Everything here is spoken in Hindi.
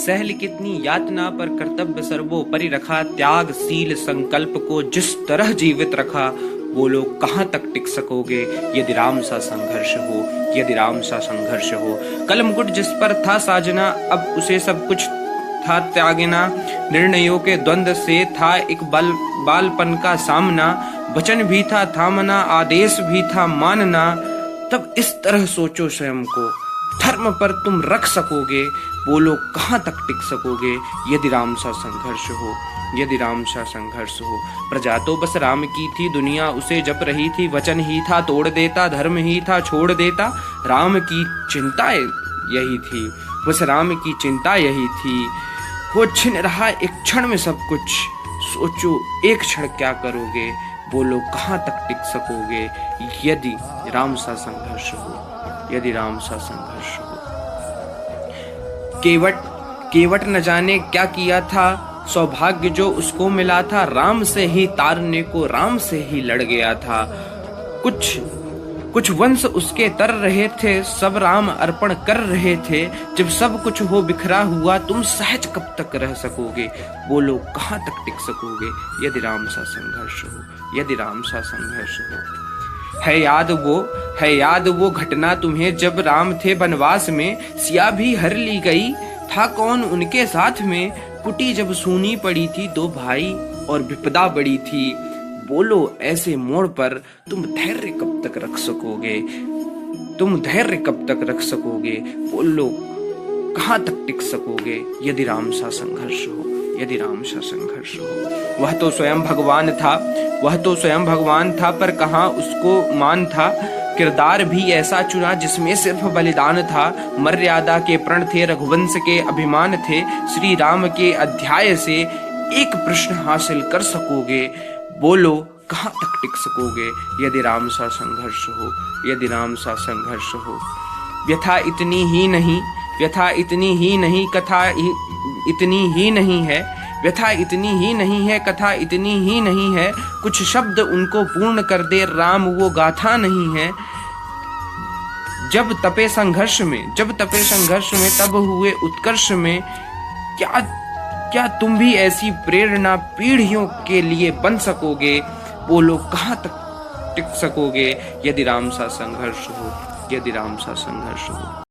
सहल कितनी यातना पर कर्तव्य सर्वोपरि रखा, त्यागशील संकल्प को जिस तरह जीवित रखा, बोलो कहाँ तक टिक सकोगे यदि राम सा संघर्ष हो, यदि राम सा संघर्ष हो। कल मुकुट जिस पर था साजना, अब उसे सब कुछ था त्यागना, निर्णयों के द्वंद्व से था एक बालपन का सामना, वचन भी था थामना, आदेश भी था मानना। तब इस तरह सोचो स्वयं को, धर्म पर तुम रख सकोगे, बोलो कहाँ तक टिक सकोगे यदि राम सा संघर्ष हो, यदि राम सा संघर्ष हो। प्रजा तो बस राम की थी, दुनिया उसे जप रही थी, वचन ही था तोड़ देता, धर्म ही था छोड़ देता, राम की चिंता यही थी, बस राम की चिंता यही थी। वो छिन रहा एक क्षण में सब कुछ, सोचो एक क्षण क्या करोगे, बोलो कहाँ तक टिक सकोगे यदि राम सा संघर्ष हो, यदि राम सा संघर्ष हो। केवट न जाने क्या किया था, सौभाग्य जो उसको मिला था, राम से ही तारने को राम से ही लड़ गया था। कुछ वंश उसके तर रहे थे, सब राम अर्पण कर रहे थे, जब सब कुछ हो बिखरा हुआ, तुम सहज कब तक रह सकोगे, बोलो कहाँ तक टिक सकोगे यदि राम सा संघर्ष हो, यदि राम सा संघर्ष हो। है याद वो घटना तुम्हें जब राम थे वनवास में, सिया भी हर ली गई, था कौन उनके साथ में, कुटी जब सूनी पड़ी थी दो भाई और विपदा बड़ी थी, बोलो ऐसे मोड़ पर तुम धैर्य कब तक रख सकोगे, तुम धैर्य कब तक रख सकोगे, बोलो कहाँ तक टिक सकोगे यदि राम सा संघर्ष हो, यदि राम सा संघर्ष हो। वह तो स्वयं भगवान था, वह तो स्वयं भगवान था, पर कहाँ उसको मान था, किरदार भी ऐसा चुना जिसमें सिर्फ बलिदान था, मर्यादा के प्रण थे, रघुवंश के अभिमान थे, श्री राम के अध्याय से एक प्रश्न हासिल कर सकोगे, बोलो कहाँ तक टिक सकोगे यदि राम सा संघर्ष हो, यदि राम सा संघर्ष हो। व्यथा इतनी ही नहीं, व्यथा इतनी ही नहीं, कथा इतनी ही नहीं है, व्यथा इतनी ही नहीं है, कथा इतनी ही नहीं है, कुछ शब्द उनको पूर्ण कर दे राम वो गाथा नहीं है। जब तपे संघर्ष में तब हुए उत्कर्ष में, क्या तुम भी ऐसी प्रेरणा पीढ़ियों के लिए बन सकोगे, बोलो कहाँ तक टिक सकोगे यदि राम सा संघर्ष हो, यदि राम सा संघर्ष हो।